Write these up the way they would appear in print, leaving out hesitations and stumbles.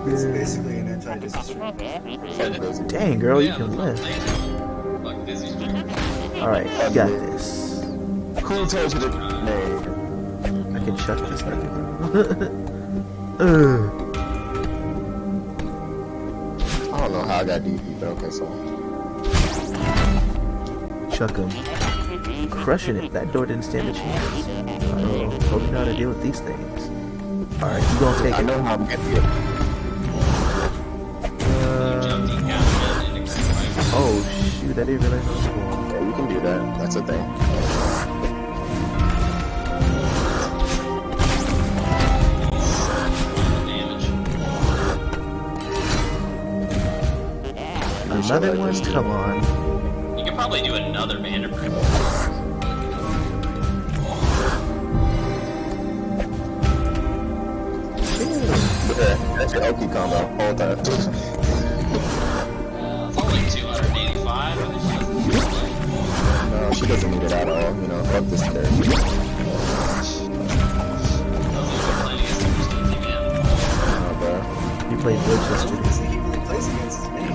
It's basically an anti-dizzy Dang, girl, you can lift. Alright, you got this. Who told you to... Man. I can chuck this thing. I don't know how I got DP, but okay, so... Chuck him. Crushing it. That door didn't stand a chance. Hope you know how to deal with these things. Alright, you gonna take it. I know how I'm getting it. Oh shoot, I didn't realize that was cool. Yeah, you can do that. That's a thing. Another one? Come on. You could probably do another Vanderbilt. Yeah, that's your Oki combo. Hold that. It's only 285. No, she doesn't need it at all, you know. Fuck this character. Bro. You played Blitz yesterday. He plays against his mini.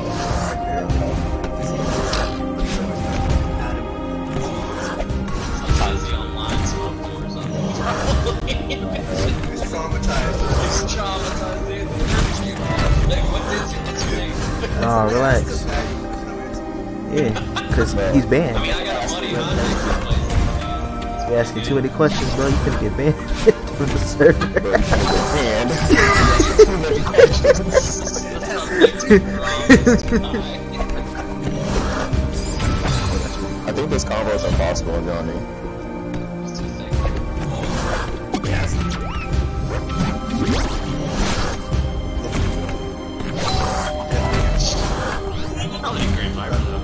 Sometimes the online smoke or something. He's traumatized. He's traumatized, dude. Like, what is your name? Oh, relax. Yeah, because he's banned. I mean, I got a buddy, huh? You're asking too many questions, bro. You couldn't get banned from the server. I think this combo is impossible, Johnny. Probably a great fire, though.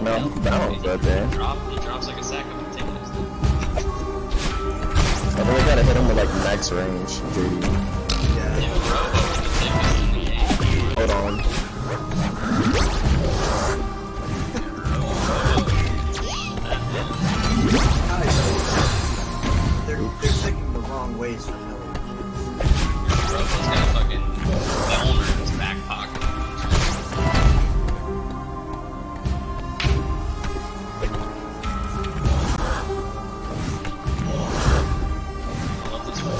No, he bounced right there. He drops like a sack of potatoes. I think we gotta hit him with like max range, JD. Hold on. They're taking the wrong ways for Miller. Robo's got a fucking owner in his back pocket. I love this one.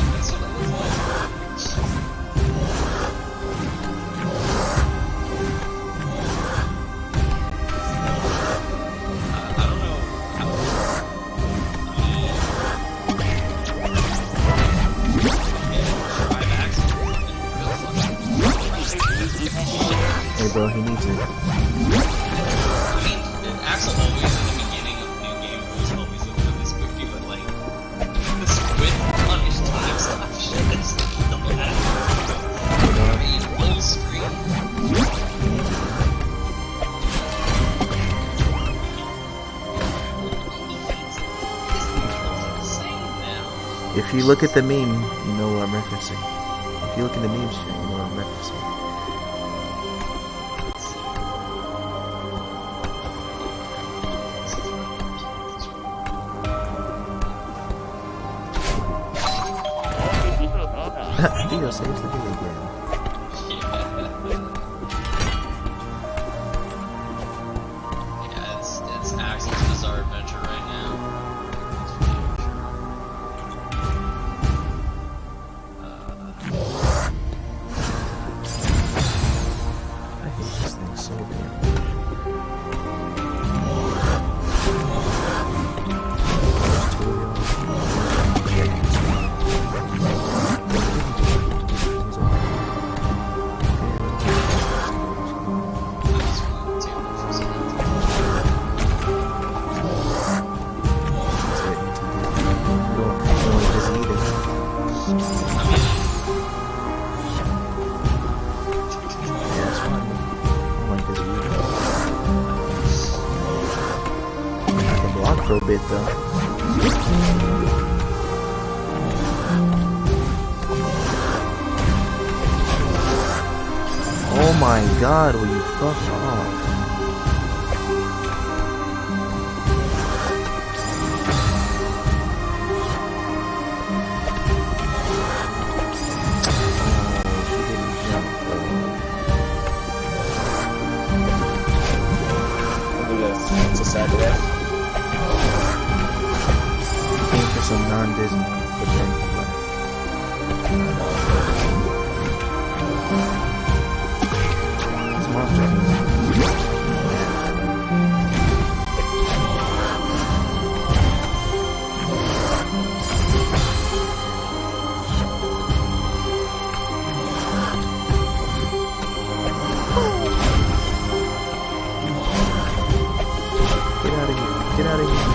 That's what I was like. I don't know how. Hey, bro, he needs it. I mean, Axel always at the beginning of new game was always a little bit spooky, but like the squid punish time slap shit is still that. I mean, full screen. If you look at the meme, you know what I'm referencing. If you look in the meme stream, you know what I'm referencing. Theo saves the day again. Yeah, it's Axel's bizarre adventure right now. I hate this thing so damn much. afro bit though. Oh my god, will you fuck off? It's a sad day. Came for some non-Disney, but then it's monster. Get out of here. Get out of here.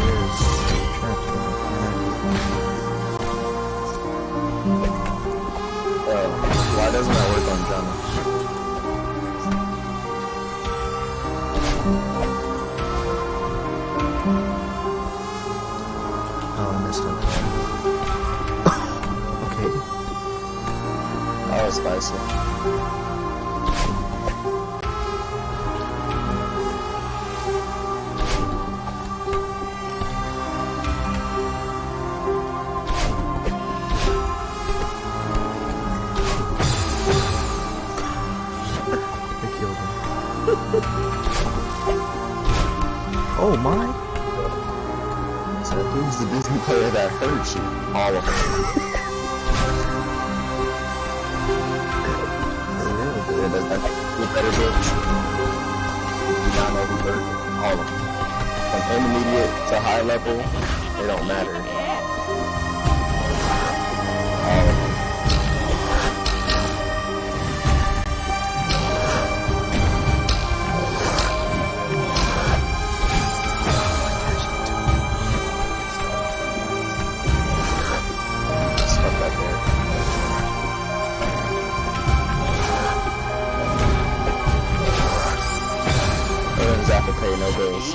There's trapped in Why doesn't that work on Jana? Oh, I messed up. Okay. That was spicy. They killed him. Oh my! So who's the Disney player that hurt you? All of them. Does that get better books? You not know who hurt? All of them. From intermediate to high level, they don't matter. All of them. Stuff right there. Villains have to pay no bills.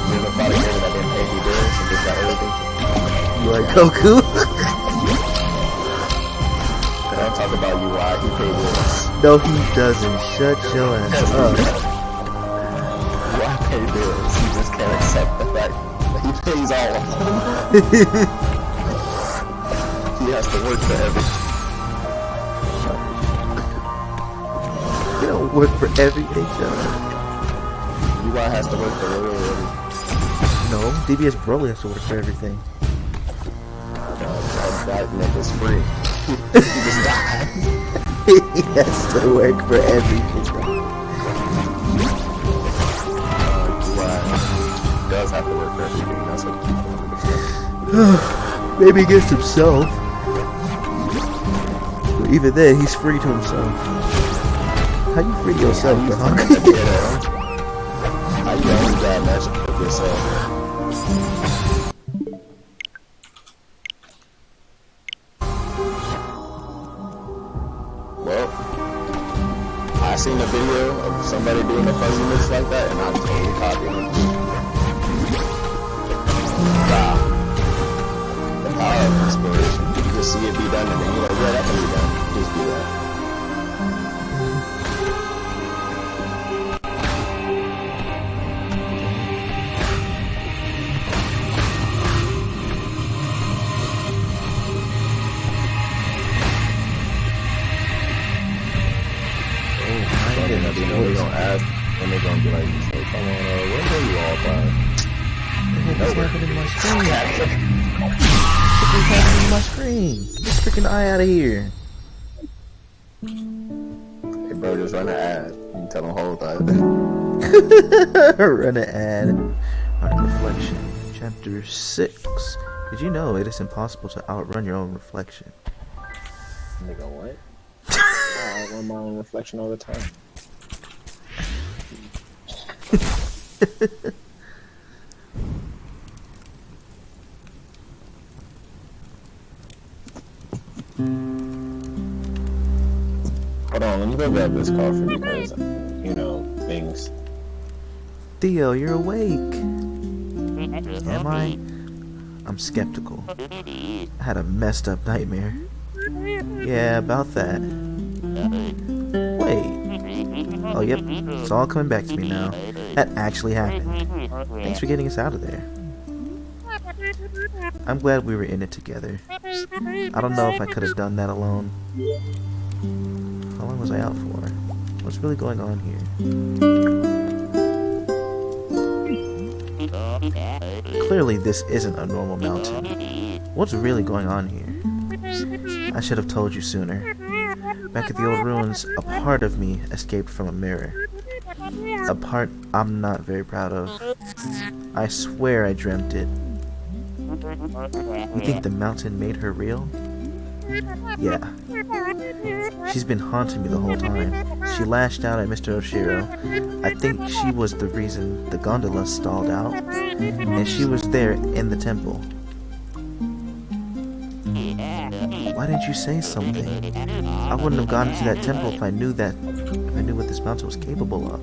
You ever fought a game that didn't pay any bills and just got everything? You like Goku? Don't talk about you, why he paid bills. No, he doesn't. Shut your ass up. Why pay bills? He just can't accept the fact that he pays all of them. He has to work for everything. You don't work for every HR. UI has to work for literally everything. No, DBS Broly has to work for everything. That nigga's free. He just died. He has to work for everything. UI does have to work for everything. That's what people understand. Maybe against himself. But even then, he's free to himself. How you free yourself, dog? How you only that much for yourself? Well, I seen a video of somebody doing a fuzzy mix like that, and I'm totally copying it. Wow. The power of inspiration. You just see it be done, and then you're like, yeah, that can be done. Just do that. They're gonna ask, and they're gonna be like, hey, come on, where are you all by? What's happening to my screen? What's happening to my screen? Get this freaking eye out of here. Hey, bro, just run an ad. You can tell them hold that. Run an ad. Alright, reflection. Chapter 6. Did you know it is impossible to outrun your own reflection? Nigga, what? I run my own reflection all the time. Hold on, let me go grab this coffee because, you know, things. Theo, you're awake. Am I? I'm skeptical. I had a messed up nightmare. Yeah, about that. Wait. Oh, yep. It's all coming back to me now. That actually happened. Thanks for getting us out of there. I'm glad we were in it together. I don't know if I could have done that alone. How long was I out for? What's really going on here? Clearly this isn't a normal mountain. What's really going on here? I should have told you sooner. Back at the old ruins, a part of me escaped from a mirror. A part I'm not very proud of. I swear I dreamt it. You think the mountain made her real? Yeah. She's been haunting me the whole time. She lashed out at Mr. Oshiro. I think she was the reason the gondola stalled out. And she was there in the temple. Why didn't you say something? I wouldn't have gone into that temple if I knew what this mountain was capable of.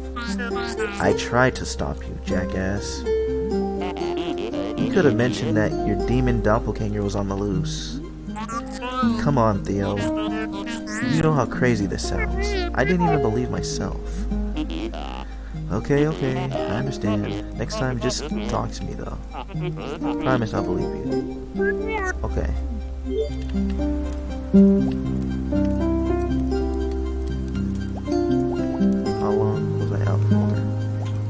I tried to stop you, jackass. You could have mentioned that your demon doppelganger was on the loose. Come on, Theo. You know how crazy this sounds. I didn't even believe myself. Okay, I understand. Next time, just talk to me, though. Promise I'll believe you. Okay. How long was I out for?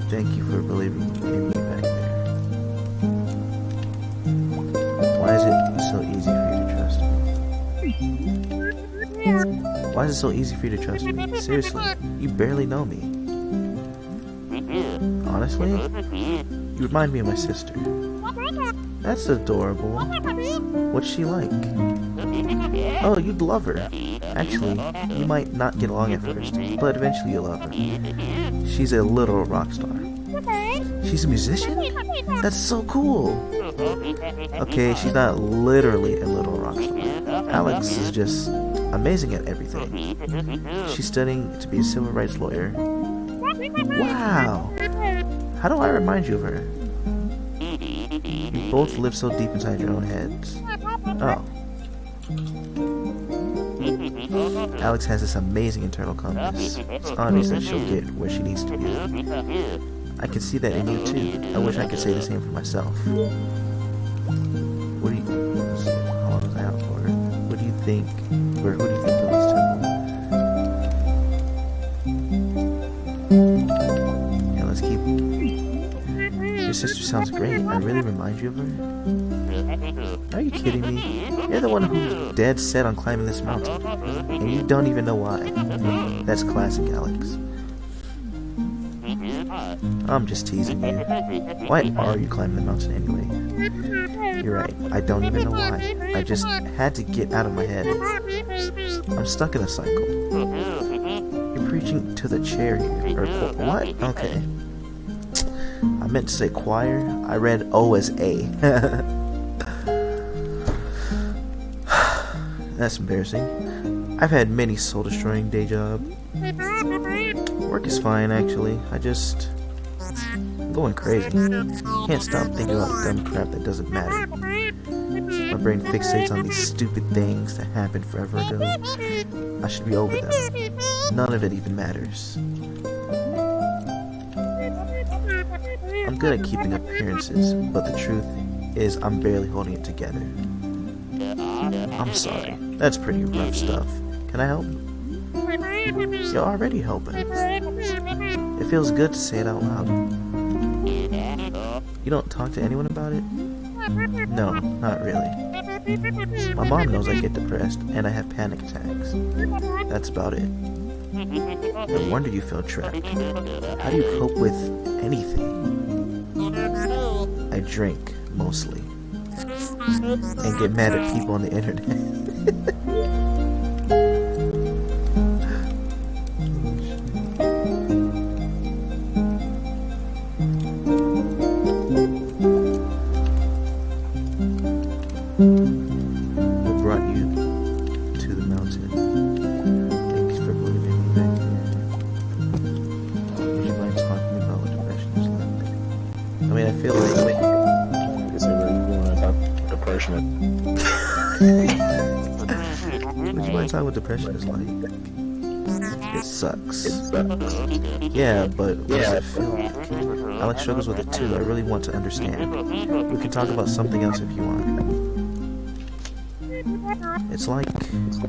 Thank you for believing in me back there. Why is it so easy for you to trust me? Why is it so easy for you to trust me? Seriously, you barely know me. Honestly, you remind me of my sister. That's adorable. What's she like? Oh, you'd love her. Actually, you might not get along at first, but eventually you'll love her. She's a literal rock star. She's a musician? That's so cool. Okay, she's not literally a literal rock star. Alex is just amazing at everything. She's studying to be a civil rights lawyer. Wow! How do I remind you of her? You both live so deep inside your own heads. Oh. Alex has this amazing internal compass. It's obvious that she'll get where she needs to be. I can see that in you too. I wish I could say the same for myself. What do you... Let's see, how long was I out for? What do you think... Who do you think built this temple? Yeah, let's keep... Your sister sounds great. I really remind you of her? Are you kidding me? You're the one who's dead set on climbing this mountain. And you don't even know why. That's classic, Alex. I'm just teasing you. Why are you climbing the mountain anyway? You're right. I don't even know why. I just had to get out of my head. I'm stuck in a cycle. You're preaching to the chair here. Or what? Okay. I meant to say choir. I read O as A. That's embarrassing. I've had many soul-destroying day jobs. Work is fine, actually. I'm going crazy. Can't stop thinking about dumb crap that doesn't matter. My brain fixates on these stupid things that happened forever ago. I should be over them. None of it even matters. I'm good at keeping appearances, but the truth is I'm barely holding it together. I'm sorry. That's pretty rough stuff. Can I help? You're already helping. It feels good to say it out loud. You don't talk to anyone about it? No, not really. My mom knows I get depressed and I have panic attacks. That's about it. No wonder you feel trapped. How do you cope with anything? I drink, mostly. And get mad at people on the internet. What brought you to the mountain? Thanks for believing inside what depression is like. It sucks. It sucks. Yeah, but what does it feel like? Alex struggles with it too. I really want to understand. We can talk about something else if you want. It's like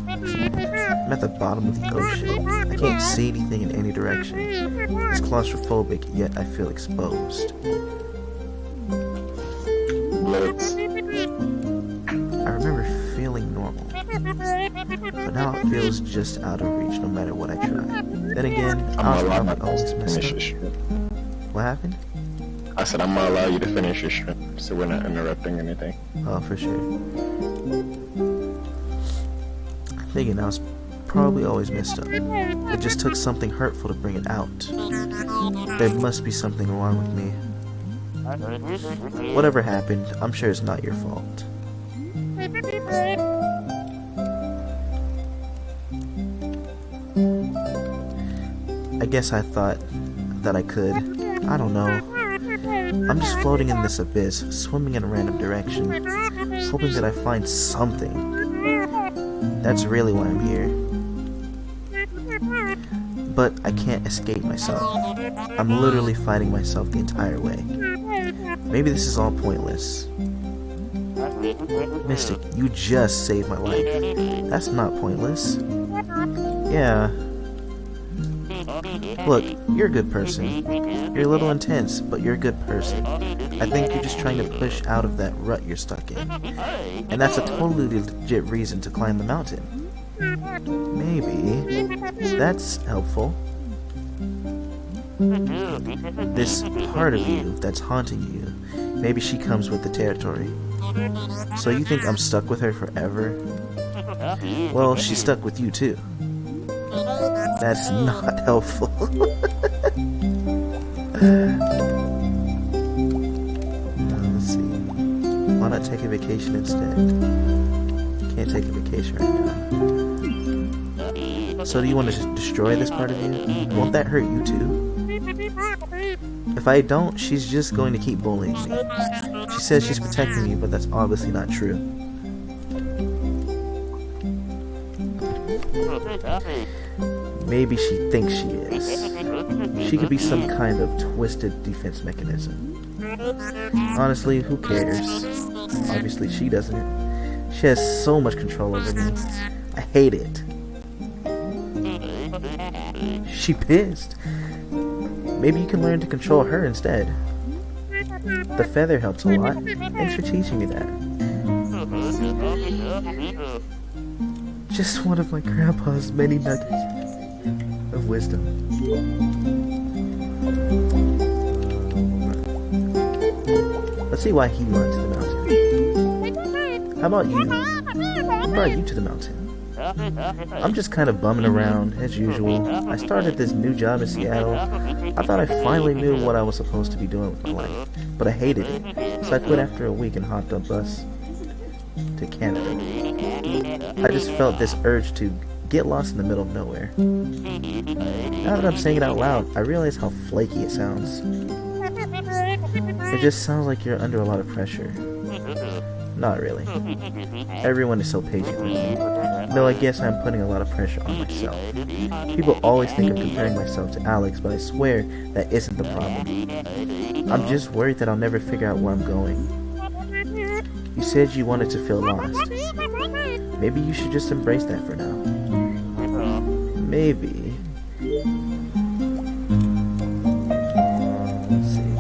I'm at the bottom of the ocean. I can't see anything in any direction. It's claustrophobic, yet I feel exposed. Bloods. I remember feeling normal, but now it feels just out of reach no matter what I try. Then again, I'm I gonna always mess finish up. your shrimp. What happened? I said I'm gonna allow you to finish your shrimp, so we're not interrupting anything. Oh, for sure. Thinking I was probably always messed up. It just took something hurtful to bring it out. There must be something wrong with me. Whatever happened, I'm sure it's not your fault. I guess I thought that I could. I don't know. I'm just floating in this abyss, swimming in a random direction, hoping that I find something. That's really why I'm here. But I can't escape myself. I'm literally fighting myself the entire way. Maybe this is all pointless. Mystic, you just saved my life. That's not pointless. Yeah. Look, you're a good person. You're a little intense, but you're a good person. I think you're just trying to push out of that rut you're stuck in. And that's a totally legit reason to climb the mountain. Maybe that's helpful. This part of you that's haunting you, maybe she comes with the territory. So you think I'm stuck with her forever? Well, she's stuck with you too. That's not helpful. Let's see. Why not take a vacation instead? Can't take a vacation right now. So do you want to destroy this part of you? Won't that hurt you too? If I don't, she's just going to keep bullying me. She says she's protecting me, but that's obviously not true. Maybe she thinks she is. She could be some kind of twisted defense mechanism. Honestly, who cares? Obviously she doesn't. She has so much control over me. I hate it. She pissed. Maybe you can learn to control her instead. The feather helps a lot. Thanks for teaching me that. Just one of my grandpa's many nuggets of wisdom. Let's see why he went to the mountain. How about you? Who brought you to the mountain? I'm just kind of bumming around, as usual. I started this new job in Seattle. I thought I finally knew what I was supposed to be doing with my life, but I hated it, so I quit after a week and hopped on a bus to Canada. I just felt this urge to get lost in the middle of nowhere. Now that I'm saying it out loud, I realize how flaky it sounds. It just sounds like you're under a lot of pressure. Not really. Everyone is so patient with me. Though I guess I'm putting a lot of pressure on myself. People always think I'm comparing myself to Alex, but I swear that isn't the problem. I'm just worried that I'll never figure out where I'm going. You said you wanted to feel lost. Maybe you should just embrace that for now. Maybe. Let's see.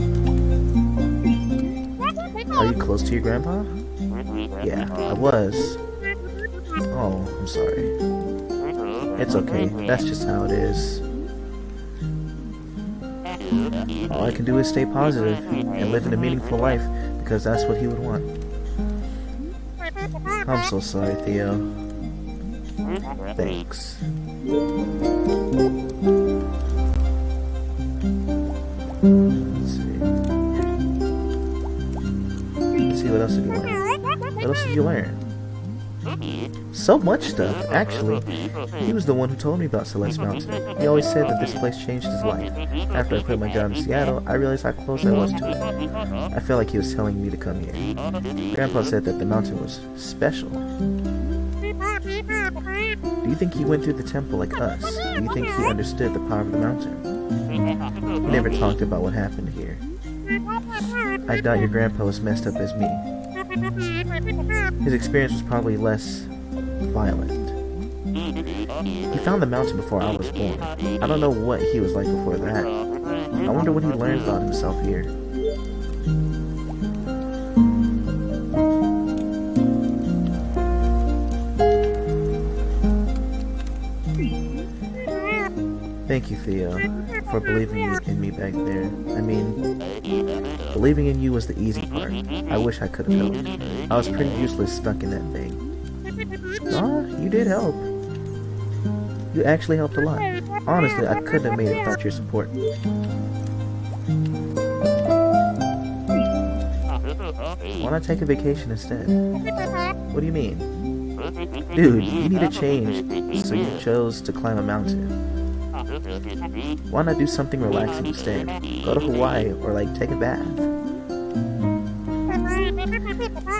Are you close to your grandpa? Yeah, I was. Oh, I'm sorry. It's okay, that's just how it is. All I can do is stay positive and live in a meaningful life, because that's what he would want. I'm so sorry, Theo. Thanks. Let's see what else did you learn? What else did you learn? So much stuff, actually. He was the one who told me about Celeste Mountain. He always said that this place changed his life. After I quit my job in Seattle, I realized how close I was to it. I felt like he was telling me to come here. Grandpa said that the mountain was special. Do you think he went through the temple like us? Do you think he understood the power of the mountain? He never talked about what happened here. I doubt your grandpa was messed up as me. His experience was probably less violent. He found the mountain before I was born. I don't know what he was like before that. I wonder what he learned about himself here. Thank you, Theo, for believing in me back there. I mean, believing in you was the easy part. I wish I could have helped. I was pretty useless stuck in that thing. Aw, you did help. You actually helped a lot. Honestly, I couldn't have made it without your support. Why not take a vacation instead? What do you mean? Dude, you need a change, so you chose to climb a mountain. Why not do something relaxing instead? Go to Hawaii or like take a bath.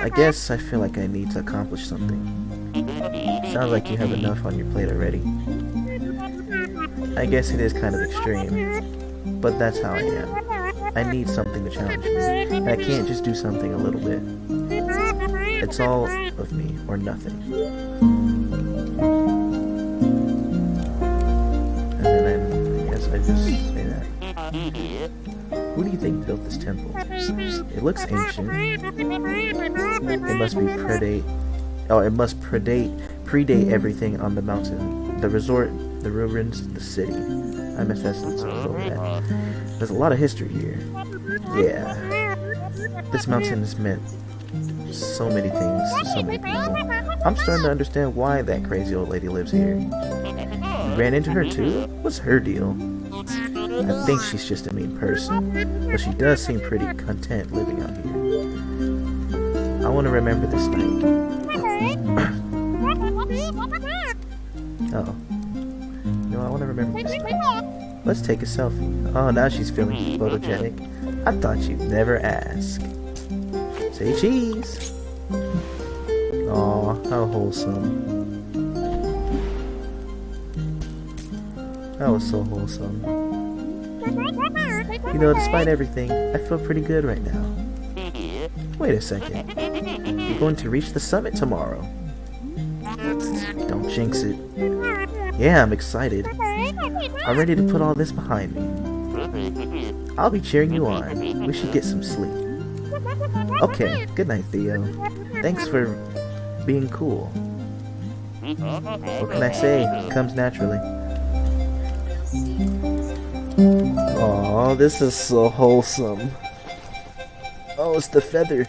I guess I feel like I need to accomplish something. Sounds like you have enough on your plate already. I guess it is kind of extreme, but that's how I am. I need something to challenge me, and I can't just do something a little bit. It's all of me or nothing. And then I guess I just say that. Who do you think built this temple? It looks ancient. It must predate everything on the mountain. The resort, the ruins, the city. I missed that sentence over that. There's a lot of history here. Yeah. This mountain has meant so many things to so many people. I'm starting to understand why that crazy old lady lives here. You ran into her too? What's her deal? I think she's just a mean person, but she does seem pretty content living out here. I want to remember this night. Oh. No, I want to remember this night. Let's take a selfie. Oh, now she's feeling photogenic. I thought you'd never ask. Say cheese. Aw, how wholesome. That was so wholesome. You know, despite everything, I feel pretty good right now. Wait a second. You're going to reach the summit tomorrow. Don't jinx it. Yeah, I'm excited. I'm ready to put all this behind me. I'll be cheering you on. We should get some sleep. Okay, good night, Theo. Thanks for being cool. What can I say? It comes naturally. Aw, this is so wholesome. Oh, it's the feather.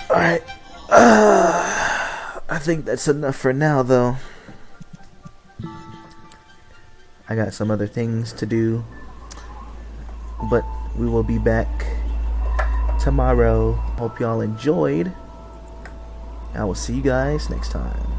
Alright. I think that's enough for now, though. I got some other things to do. But we will be back tomorrow. Hope y'all enjoyed. I will see you guys next time.